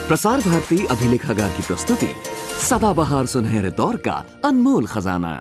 प्रसार भारती अभिलेखागार की प्रस्तुति सदाबहार सुनहरे दौर का अनमोल खजाना।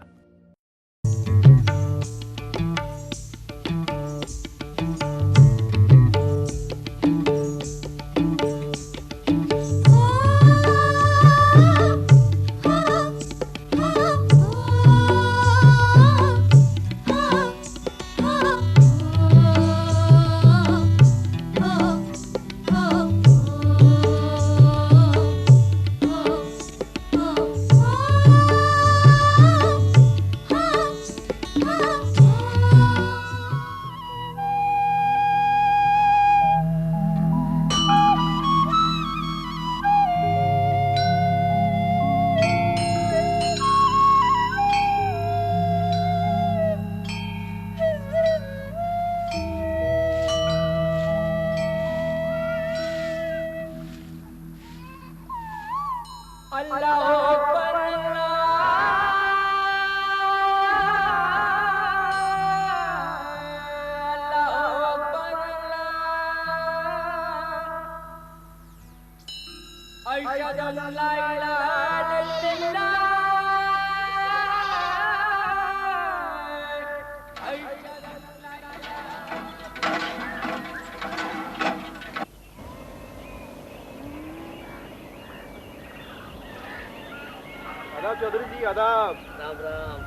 आदाब चौधरी जी, आदाब। राम राम।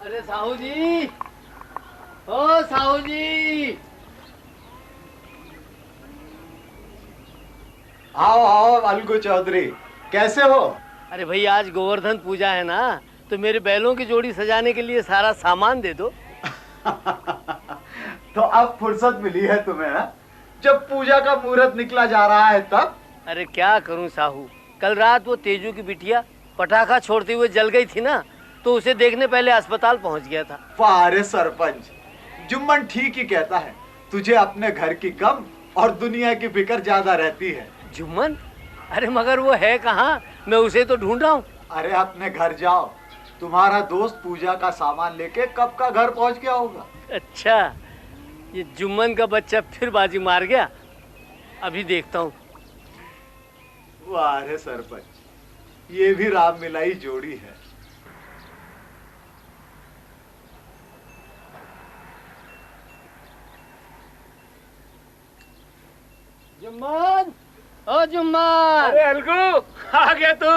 अरे साहू जी, ओ साहू जी, आओ आओ अलगू चौधरी, कैसे हो? अरे भाई आज गोवर्धन पूजा है ना, तो मेरे बैलों की जोड़ी सजाने के लिए सारा सामान दे दो। तो अब फुर्सत मिली है तुम्हें हा? जब पूजा का मुहूर्त निकला जा रहा है तब? अरे क्या करूं साहू, कल रात वो तेजू की बिटिया पटाखा छोड़ते हुए जल गई थी ना, तो उसे देखने पहले अस्पताल पहुंच गया था। वाह सरपंच, जुम्मन ठीक ही कहता है, तुझे अपने घर की कम और दुनिया की फिक्र ज्यादा रहती है। जुम्मन? अरे मगर वो है कहाँ? मैं उसे तो ढूंढ रहा हूँ। अरे अपने घर जाओ, तुम्हारा दोस्त पूजा का सामान लेके कब का घर पहुंच गया होगा। अच्छा, ये जुम्मन का बच्चा फिर बाजी मार गया, अभी देखता हूँ। वाह सरपंच, ये भी राम मिलाई जोड़ी है। जुम्मन, ओ जुम्मन। अरे अलगू, आ गया तू।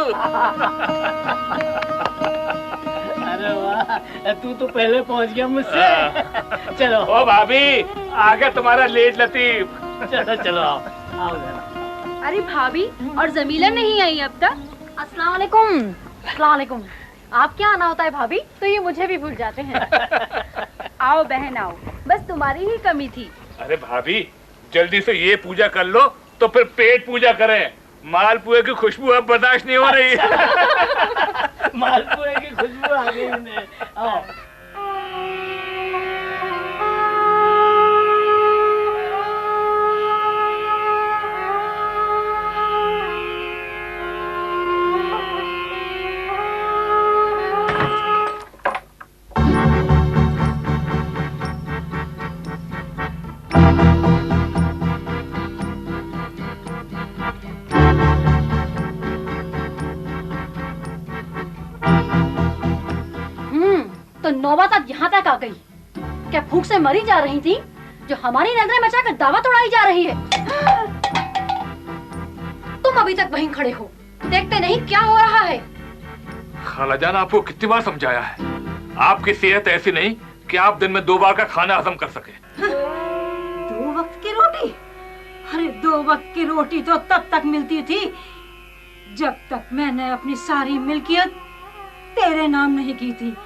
अरे वाह, तू तो पहले पहुंच गया मुझसे। चलो। ओ भाभी, आ गया तुम्हारा लेट लतीफ। चलो चलो आओ, आओ जरा। अरे भाभी और जमीला नहीं आई अब तक? अस्सलाम वालेकुम। अस्सलाम वालेकुम। आप क्या आना होता है भाभी, तो ये मुझे भी भूल जाते हैं। आओ बहन आओ, बस तुम्हारी ही कमी थी। अरे भाभी, जल्दी से ये पूजा कर लो तो फिर पेट पूजा करें। मालपुए की खुशबू अब बर्दाश्त नहीं हो रही। मालपुए की खुशबू आ गई इन्हें। आओ। तो नौबत अब यहाँ तक आ गई। क्या भूख से मरी जा रही थी, जो हमारी नजरें बचाकर दावत उड़ाई जा रही है। तुम अभी तक वहीं खड़े हो, देखते नहीं क्या हो रहा है। खालाजान, आपको कितनी बार समझाया है, आपकी सेहत ऐसी नहीं कि आप दिन में 2 बार का खाना हजम कर सके। 2 वक्त की रोटी? अरे 2 वक्त की रोटी तो तब तक मिलती थी जब तक मैंने अपनी सारी मिल्कियत तेरे नाम नहीं की थी।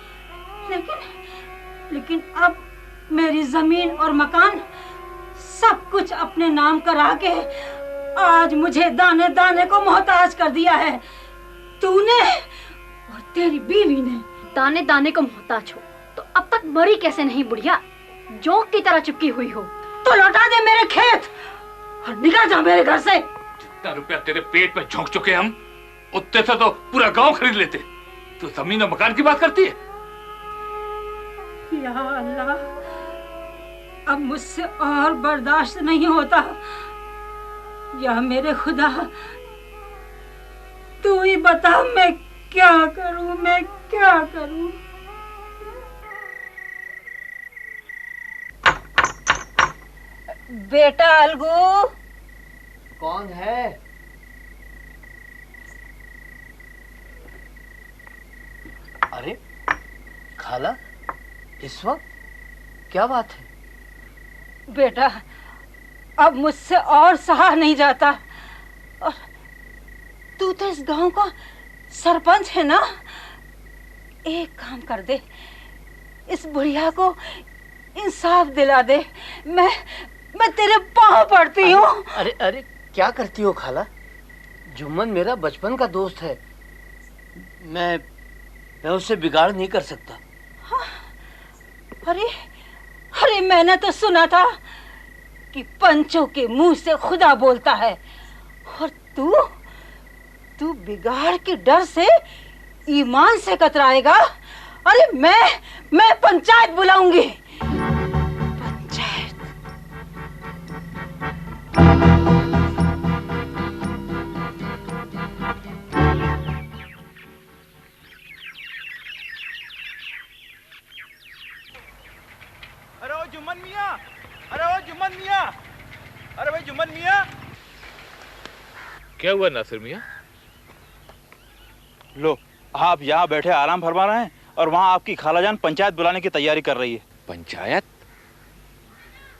लेकिन अब मेरी जमीन और मकान सब कुछ अपने नाम करा के आज मुझे दाने दाने को मोहताज कर दिया है तूने और तेरी बीवी ने। दाने दाने को मोहताज हो तो अब तक मरी कैसे नहीं बुढ़िया, जोंक की तरह चिपकी हुई हो। तो लौटा दे मेरे खेत और निकल जा मेरे घर से। जितना रुपया तेरे पेट में झोंक चुके हम, उतने से तो पूरा गांव खरीद लेते। तू जमीन और मकान की बात करती है। या अल्लाह, अब मुझसे और बर्दाश्त नहीं होता। या मेरे खुदा, तू ही बता मैं क्या करूं, मैं क्या करूं। बेटा अलगू। कौन है? अरे खाला, इस वक्त क्या बात है? बेटा अब मुझसे और सहा नहीं जाता, और तू तो इस गांव का सरपंच है ना। एक काम कर दे, इस बुढ़िया को इंसाफ दिला दे। मैं तेरे पांव पड़ती हूँ। अरे अरे क्या करती हो खाला? जुम्मन मेरा बचपन का दोस्त है, मैं उससे बिगाड़ नहीं कर सकता। हाँ, अरे मैंने तो सुना था कि पंचों के मुंह से खुदा बोलता है, और तू बिगाड़ के डर से ईमान से कतराएगा। अरे मैं पंचायत बुलाऊंगी। पंचायत। अरे ओ जुम्मन मियाँ, अरे ओ जुम्मन मियाँ, अरे भाई जुम्मन मियाँ। क्या हुआ नासिर मियाँ? लो, आप यहाँ बैठे आराम फरमा रहे हैं और वहाँ आपकी खालाजान पंचायत बुलाने की तैयारी कर रही है। पंचायत?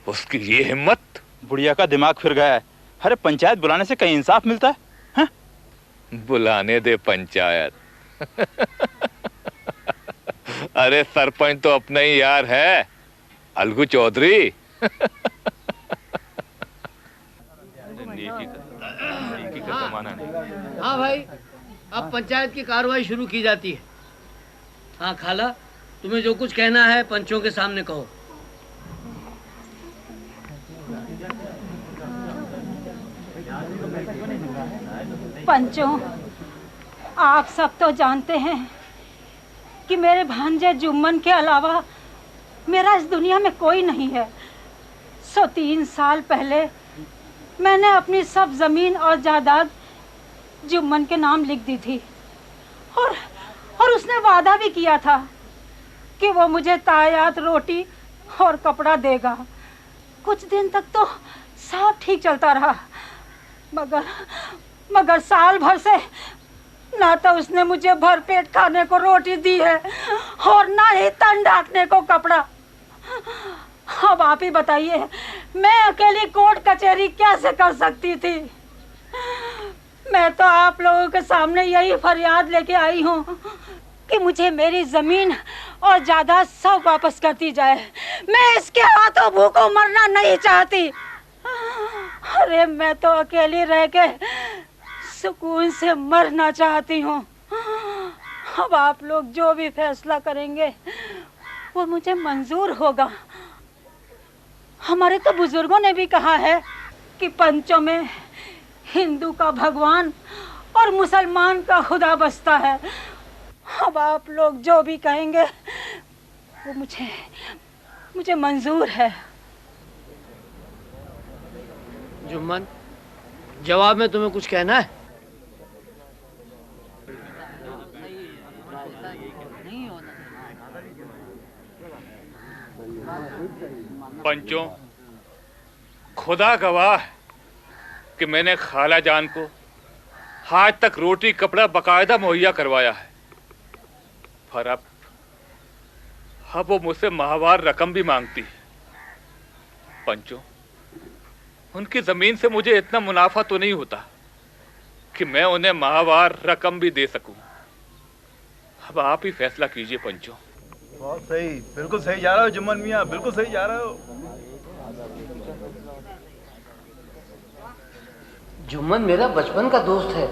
उसकी ये हिम्मत! बुढ़िया का दिमाग फिर गया है। अरे पंचायत बुलाने से कहीं इंसाफ मिलता है? हाँ? बुलाने दे पंचायत। अरे सरपंच तो अपना ही यार है, अलगू चौधरी। नेकी का जमाना नहीं। हाँ भाई, अब पंचायत की कार्रवाई शुरू की जाती है। हाँ खाला, तुम्हें जो कुछ कहना है पंचों के सामने कहो। पंचों, आप सब तो जानते हैं कि मेरे भांजे जुम्मन के अलावा मेरा इस दुनिया में कोई नहीं है। 3 साल पहले मैंने अपनी सब जमीन और जायदाद जुम्मन के नाम लिख दी थी, और उसने वादा भी किया था कि वो मुझे तायात, रोटी और कपड़ा देगा। कुछ दिन तक तो सब ठीक चलता रहा, मगर साल भर से ना तो उसने मुझे भरपेट खाने को रोटी दी है और ना ही तन ढाकने को कपड़ा। अब आप ही बताइए, मैं अकेली कोर्ट कचहरी कैसे कर सकती थी? मैं तो आप लोगों के सामने यही फरियाद लेके आई हूँ कि मुझे मेरी जमीन और जायदाद सब वापस कर दी जाए। मैं इसके हाथों भूखों मरना नहीं चाहती। अरे मैं तो अकेली रह के सुकून से मरना चाहती हूँ। अब आप लोग जो भी फैसला करेंगे वो मुझे मंजूर होगा। हमारे तो बुजुर्गों ने भी कहा है कि पंचों में हिंदू का भगवान और मुसलमान का खुदा बसता है। अब आप लोग जो भी कहेंगे वो मुझे मंजूर है। जुम्मन, जवाब में तुम्हें कुछ कहना है? पंचों, खुदा गवाह कि मैंने खाला जान को आज तक रोटी कपड़ा बकायदा मुहैया करवाया है, पर अब वो मुझसे माहवार रकम भी मांगती है। पंचों, उनकी जमीन से मुझे इतना मुनाफा तो नहीं होता कि मैं उन्हें माहवार रकम भी दे सकूं। अब आप ही फैसला कीजिए पंचों। बहुत सही, बिल्कुल सही जा रहे हो जुम्मन मियाँ, बिल्कुल सही जा रहे हो। जुम्मन मेरा बचपन का दोस्त है,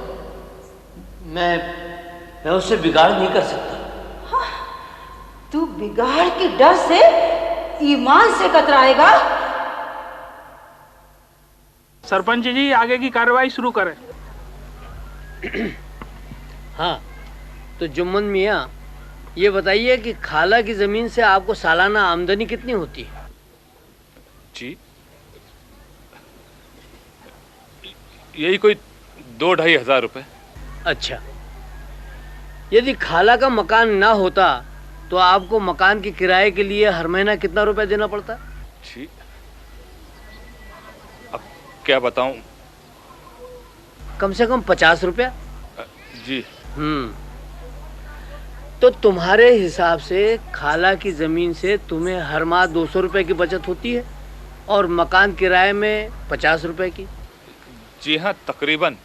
मैं उससे बिगाड़ नहीं कर सकता। हाँ, तू बिगाड़ के डर से ईमान से कतराएगा? सरपंच जी, आगे की कार्रवाई शुरू करें। हाँ, तो जुम्मन मियाँ, ये बताइए कि खाला की जमीन से आपको सालाना आमदनी कितनी होती है? जी, यही कोई 2-2,500 रुपए। अच्छा, यदि खाला का मकान ना होता तो आपको मकान के किराए के लिए हर महीना कितना रुपए देना पड़ता? जी, अब क्या बताऊं? कम से कम 50 रुपया। जी। तो तुम्हारे हिसाब से खाला की जमीन से तुम्हें हर माह 200 रुपए की बचत होती है और मकान किराए में 50 रुपए की। जी हाँ, तकरीबन।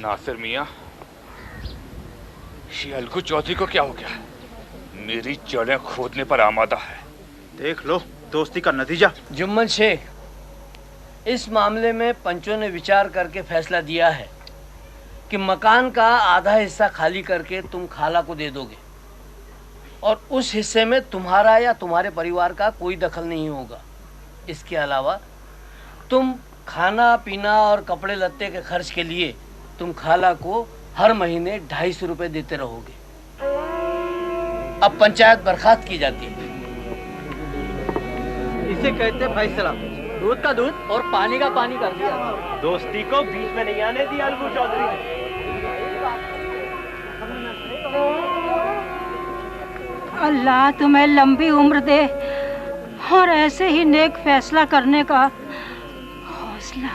नासिर मियाँ, ये अलगू चौधरी को क्या हो गया? मेरी जड़ें खोदने पर आमादा है। देख लो दोस्ती का नतीजा। जुम्मन शेख, इस मामले में पंचों ने विचार करके फैसला दिया है कि मकान का आधा हिस्सा खाली करके तुम खाला को दे दोगे और उस हिस्से में तुम्हारा या तुम्हारे परिवार का कोई दखल नहीं होगा। इसके अलावा तुम खाना पीना और कपड़े लत्ते के खर्च के लिए तुम खाला को हर महीने 250 रुपए देते रहोगे। अब पंचायत बर्खास्त की जाती है। इसे कहते हैं फैसला। दूध का दूध और पानी का पानी कर दिया। दोस्ती को बीच में नहीं आने दिया अलगू चौधरी ने। अल्लाह तुम्हें लंबी उम्र दे और ऐसे ही नेक फैसला करने का हौसला।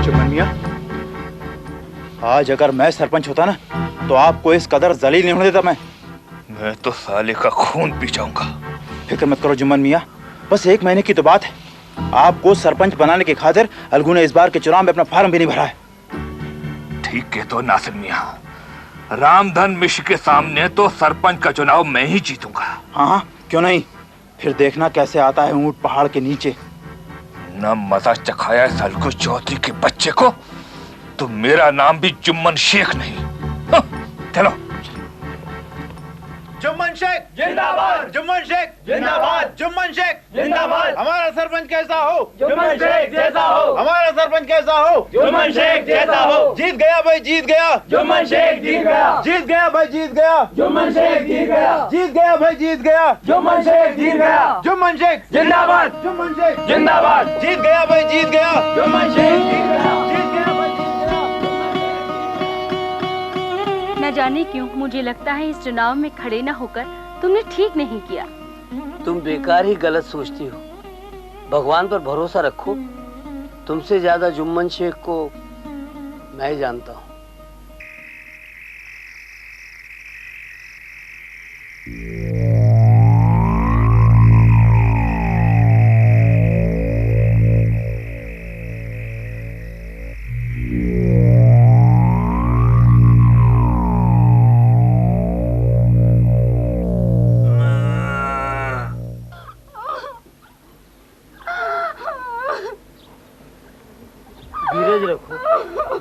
जुम्मन मियां, आज अगर मैं सरपंच होता ना तो आपको इस कदर जलील नहीं होने देता। मैं तो साले का खून पी जाऊंगा। फिक्र मत करो जुम्मन मियां, बस 1 महीने की तो बात है। आपको सरपंच बनाने की खातिर अलगू ने इस बार के चुनाव में अपना फार्म भी नहीं भरा है। ठीक है तो नासिर मियां, रामधन मिश्र के सामने तो सरपंच का चुनाव मैं ही जीतूंगा। हाँ, क्यों नहीं। फिर देखना कैसे आता है ऊंट पहाड़ के नीचे। न मजा चखाया इस अलगू चौधरी के बच्चे को तो मेरा नाम भी जुम्मन शेख नहीं। चलो। जुम्मन शेख जिंदाबाद, जुम्मन शेख जिंदाबाद, जुम्मन शेख जिंदाबाद। हमारा सरपंच कैसा हो? जुम्मन शेख जैसा हो। हमारा सरपंच कैसा हो? जुम्मन शेख जैसा हो। जीत गया भाई, जीत गया। जुम्मन शेख जीत गया। जीत गया भाई, जीत गया। जुम्मन शेख जीत गया। जीत गया भाई, जीत गया। जुम्मन शेख जीत गया। जुम्मन शेख जिंदाबाद, जुम्मन शेख जिंदाबाद। जीत गया भाई, जीत गया। जुम्मन शेख जीत गया। जीत गया भाई, जीत गया। न जाने क्यों मुझे लगता है इस चुनाव में खड़े न होकर तुमने ठीक नहीं किया। तुम बेकार ही गलत सोचती हो। भगवान पर भरोसा रखो। तुमसे ज्यादा जुम्मन शेख को मैं ही जानता हूँ।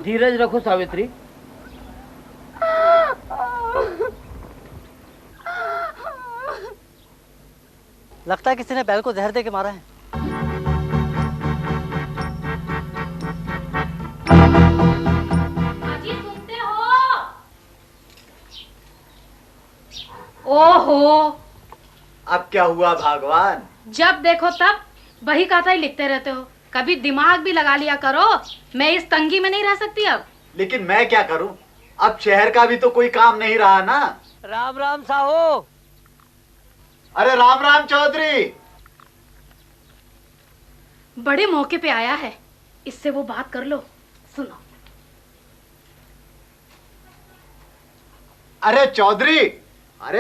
धीरज रखो सावित्री। लगता है किसी ने बैल को जहर दे के मारा है। अजी सुनते हो? ओहो, अब क्या हुआ भगवान? जब देखो तब वही कथा ही लिखते रहते हो। कभी दिमाग भी लगा लिया करो। मैं इस तंगी में नहीं रह सकती अब। लेकिन मैं क्या करूं? अब शहर का भी तो कोई काम नहीं रहा ना। राम राम साहो। अरे राम राम चौधरी। बड़े मौके पे आया है, इससे वो बात कर लो। सुनो। अरे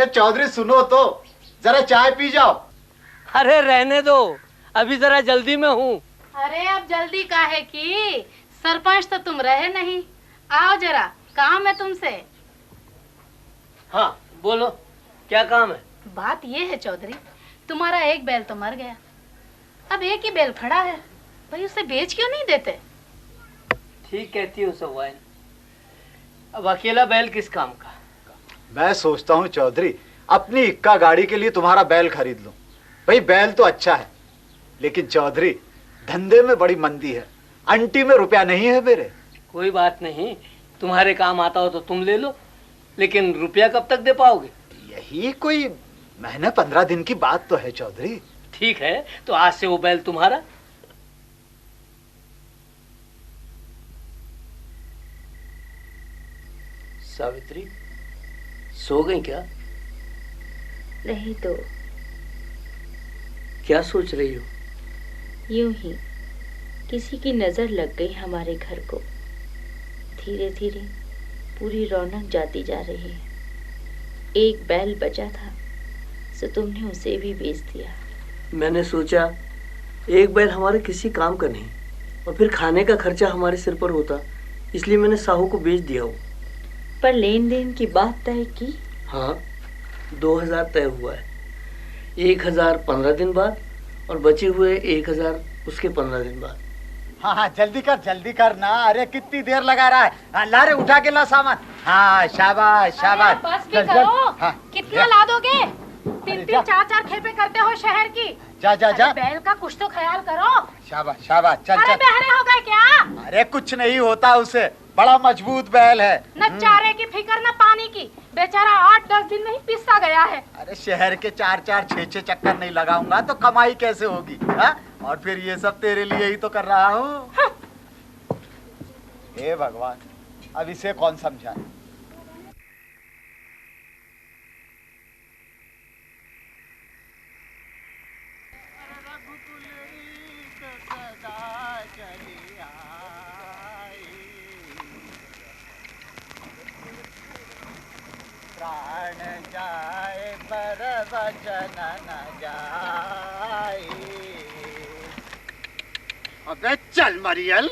चौधरी सुनो तो, जरा चाय पी जाओ। अरे रहने दो, अभी जरा जल्दी में हूँ। अरे अब जल्दी काहे की? सरपंच तो तुम रहे नहीं। आओ जरा, काम है तुमसे। हाँ बोलो, क्या काम है? बात ये है चौधरी, तुम्हारा एक बैल तो मर गया, अब एक ही बैल खड़ा है। भाई उसे बेच क्यों नहीं देते? ठीक कहती हो सवाइन। अब अकेला बैल किस काम का? मैं सोचता हूँ चौधरी, अपनी इक्का गाड़ी के लिए तुम्हारा बैल खरीद लूं। भाई बैल तो अच्छा है, लेकिन चौधरी धंधे में बड़ी मंदी है, अंटी में रुपया नहीं है मेरे। कोई बात नहीं, तुम्हारे काम आता हो तो तुम ले लो, लेकिन रुपया कब तक दे पाओगे? यही कोई महीने 15 दिन की बात तो है चौधरी। ठीक है, तो आज से वो बैल तुम्हारा। सावित्री, सो गई क्या? नहीं तो। क्या सोच रही हो? यूं ही किसी की नजर लग गई हमारे घर को। धीरे धीरे पूरी रौनक जाती जा रही है। एक बैल बचा था, सो तुमने उसे भी बेच दिया। मैंने सोचा एक बैल हमारे किसी काम का नहीं, और फिर खाने का खर्चा हमारे सिर पर होता, इसलिए मैंने साहू को बेच दिया हो। पर लेन देन की बात तय की? हाँ, 2000 तय हुआ है। 1000 15 दिन बाद, और बचे हुए 1000 उसके 15 दिन बाद। हाँ हाँ, जल्दी कर ना। अरे कितनी देर लगा रहा है? हाँ, ला रे, उठा के ला सामान। हाँ, शाबाश शाबाश। बस भी करो। हाँ, कितना ला दोगे? 3-3 4-4 खेपे करते हो शहर की। जा जा जा। बैल का कुछ तो ख्याल करो। शाबाश शाबाश, चल अरे चल। बहरे हो गए क्या? अरे कुछ नहीं होता उसे, बड़ा मजबूत बैल है। न चारे की फिक्र न पानी की, बेचारा 8-10 दिन में ही पिसा गया है। अरे शहर के 4-4 6-6 चक्कर नहीं लगाऊंगा तो कमाई कैसे होगी? हाँ? और फिर ये सब तेरे लिए ही तो कर रहा हूँ। हे भगवान, अब इसे कौन समझाए? प्राण जाए पर वचन न जाए। अबे चल मरियल।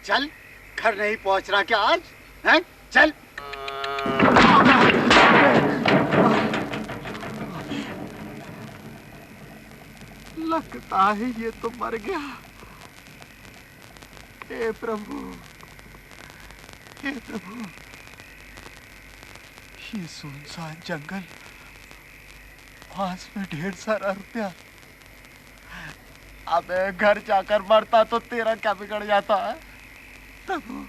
चल, घर नहीं पहुंच रहा क्या आज? हैं? चल। लगता है ये तो मर गया। हे प्रभु, हे प्रभु, ये सुनसान जंगल, पास में ढेर सारा रुपया। अबे घर जाकर मरता तो तेरा क्या बिगड़ जाता है? प्रभु,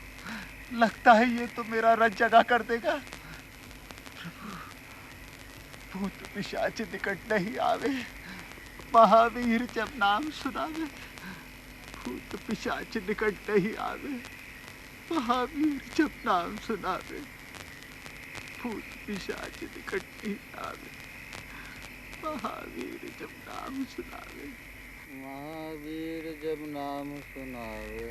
लगता है ये तो मेरा रंग जगा कर देगा। प्रभु, भूत पिशाच निकट नहीं आवे, महावीर जब नाम सुनावे। भूत पिशाच निकट नहीं आवे, महावीर जब नाम सुनावे। भूत पिशाच निकट नहीं आवे, महावीर जब नाम सुनावे। महावीर जब नाम सुनावे।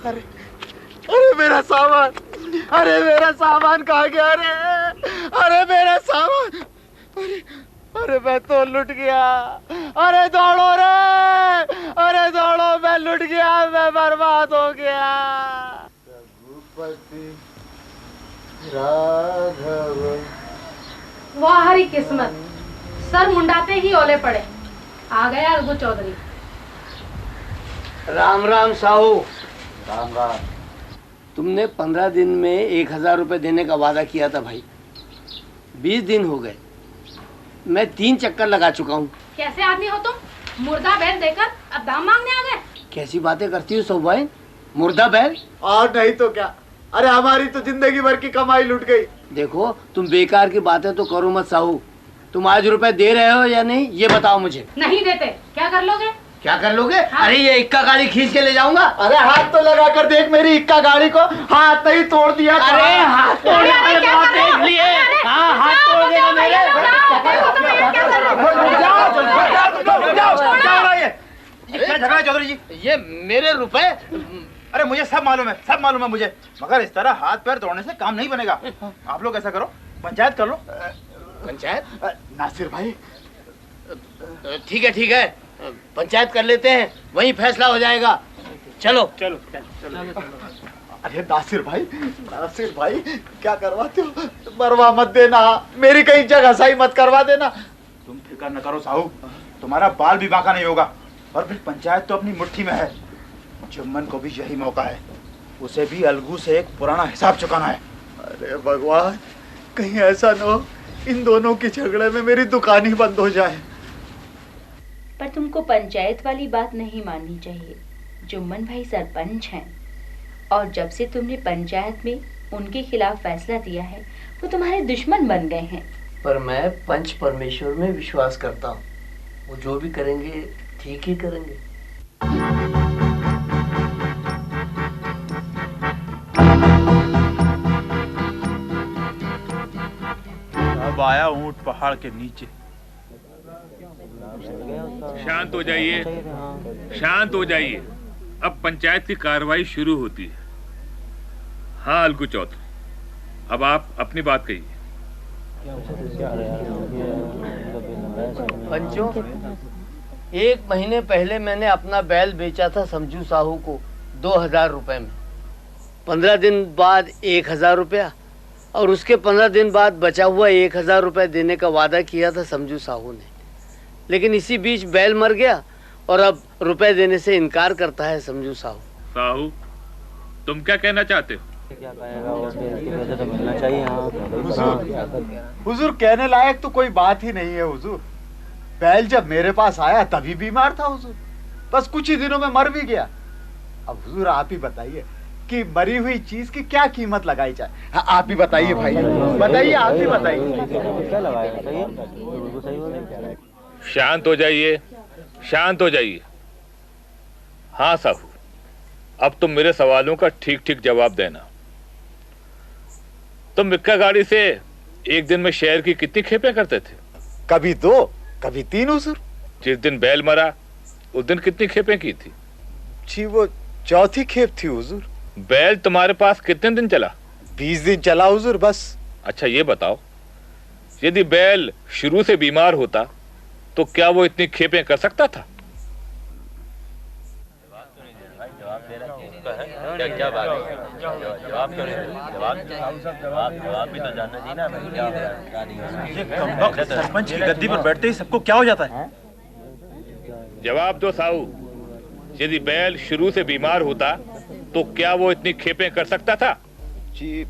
अरे अरे मेरा सामान, अरे मेरा सामान कहाँ गया? अरे मेरा सामान, अरे अरे मैं तो लुट गया। अरे दौड़ो रे, अरे दौड़ो, मैं लुट गया, मैं बर्बाद हो गया। रघुपति राघव। वाह हरी किस्मत, सर मुंडाते ही ओले पड़े। आ गया रघु चौधरी। राम राम साहू। राम राम। तुमने 15 दिन में 1000 रुपए देने का वादा किया था भाई। 20 दिन हो गए, मैं 3 चक्कर लगा चुका हूँ। कैसे आदमी हो तुम? मुर्दा बैल देकर अब दाम मांगने आ गए? कैसी बातें करती हो सौभाई? मुर्दा बैल? और नहीं तो क्या। अरे हमारी तो जिंदगी भर की कमाई लुट गई। देखो, तुम बेकार की बातें तो करो मत साहू। तुम आज रुपए दे रहे हो या नहीं, ये बताओ मुझे। नहीं देते, क्या कर लोगे? क्या कर लोगे? हाँ। अरे ये इक्का गाड़ी खींच के ले जाऊंगा। अरे हाथ तो लगा कर देख मेरी इक्का गाड़ी को, हाथ नहीं तोड़ दिया। अरे हाथ तोड़ देख लिए। हाँ, हाथ तोड़ देगा मेरे। झगड़ा चौधरी जी, ये मेरे रुपए अरे मुझे सब मालूम है मुझे, मगर इस तरह हाथ पैर तोड़ने से काम नहीं बनेगा। आप लोग ऐसा करो, पंचायत कर लो। पंचायत? नासिर भाई ठीक है, पंचायत कर लेते हैं, वहीं फैसला हो जाएगा। चलो। अरे नासिर भाई क्या करवाते हो? मरवा मत देना, मेरी कहीं जगह सही मत करवा देना। तुम फिक्र न करो साहू, तुम्हारा बाल भी बांका नहीं होगा। और फिर पंचायत तो अपनी मुट्ठी में है। जुम्मन को भी यही मौका है, उसे भी अलगू से एक पुराना हिसाब चुकाना है। अरे भगवान, कहीं ऐसा न हो इन दोनों के झगड़े में मेरी दुकान ही बंद हो जाए। पर तुमको पंचायत वाली बात नहीं माननी चाहिए। जुम्मन भाई सरपंच हैं और जब से तुमने पंचायत में उनके खिलाफ फैसला दिया है वो तुम्हारे दुश्मन बन गए हैं। पर मैं पंच परमेश्वर में विश्वास करता हूँ, वो जो भी करेंगे ठीक ही करेंगे। अब आया ऊंट पहाड़ के नीचे। शांत हो जाइए, अब पंचायत की कार्रवाई शुरू होती है। हाँ अलगू चौधरी, अब आप अपनी बात कहिए। पंचों, 1 महीने पहले मैंने अपना बैल बेचा था समझू साहू को 2000 रुपए में। 15 दिन बाद 1000 रुपया और उसके 15 दिन बाद बचा हुआ 1000 रुपया देने का वादा किया था समझू साहू ने। लेकिन इसी बीच बैल मर गया और अब रुपए देने से इनकार करता है समझू साहू। साहू, तुम क्या कहना चाहते हो? मिलना चाहिए। हुजूर कहने लायक तो कोई बात ही नहीं है हुजूर। बैल जब मेरे पास आया तभी बीमार था हुजूर, बस कुछ ही दिनों में मर भी गया। अब हुजूर आप ही बताइए कि मरी हुई चीज की क्या कीमत लगाई जाए। हाँ, आप ही बताइए भाई, बताइए, आप ही बताइए। शांत हो जाइए। हाँ साहू, अब तुम मेरे सवालों का ठीक जवाब देना। तुम मिक्का गाड़ी से एक दिन में शहर की कितनी खेपें करते थे? कभी 2, कभी 3 हुजूर। जिस दिन बैल मरा उस दिन कितनी खेपें की थी? जी वो चौथी खेप थी हुजूर। बैल तुम्हारे पास कितने दिन चला? 20 दिन चला हुजूर बस। अच्छा ये बताओ, यदि बैल शुरू से बीमार होता तो क्या वो इतनी खेपें कर सकता था? क्या बात है? जवाब क्यों नहीं? जवाब भी तो जानना चाहिए ना। ये कमबख्त सरपंच की गद्दी पर बैठते ही सबको क्या हो जाता है? जवाब दो साहू, यदि बैल शुरू से बीमार होता तो क्या वो इतनी खेपें कर सकता था? जी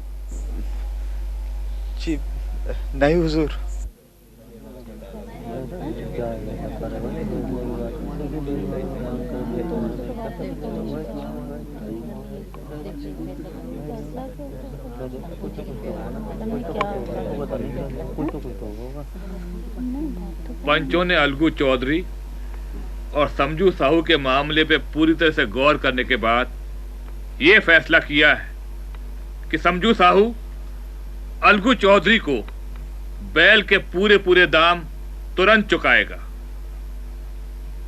नहीं हुजूर। पंचों ने अलगू चौधरी और समझू साहू के मामले पे पूरी तरह से गौर करने के बाद ये फैसला किया है कि समझू साहू अलगू चौधरी को बैल के पूरे दाम तुरंत चुकाएगा।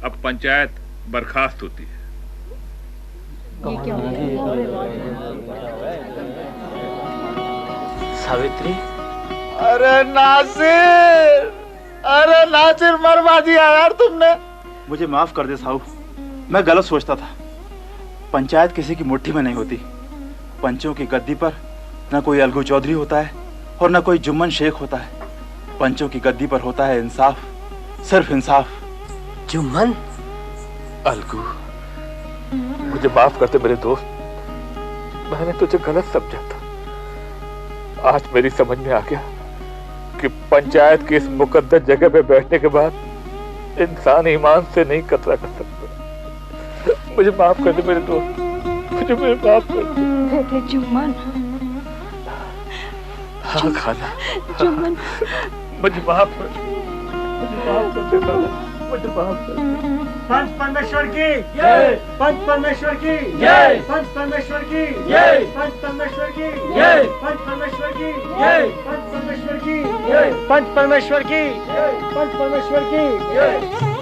अब पंचायत बर्खास्त होती है। सावित्री, अरे नासिर मरवा दिया यार तुमने। मुझे माफ कर दे साहू, मैं गलत सोचता था। पंचायत किसी की मुट्ठी में नहीं होती। पंचों की गद्दी पर न कोई अलगू चौधरी होता है और न कोई जुम्मन शेख होता है। पंचों की गद्दी पर होता है इंसाफ, सिर्फ इंसाफ। जुम्मन? अलगू, मुझे माफ करते मेरे दोस्त, मैंने तुझे गलत समझा था। आज मेरी समझ में आ गया कि पंचायत की इस मुकद्दस जगह पे बैठने के बाद इंसान ईमान से नहीं कतरा कर सकता। मुझे माफ कर दे मेरे दोस्त, मुझे माफ कर दे। बेटे जुम्मन। हाँ खाला, जुम्मन, मुझे माफ कर दे, मुझे माफ कर दे। पंच परमेश्वर की जय, पंच परमेश्वर की जय, पंच परमेश्वर की जय, पंच परमेश्वर की जय, पंच परमेश्वर की जय, पंच परमेश्वर की जय, पंच परमेश्वर की जय, पंच परमेश्वर की जय।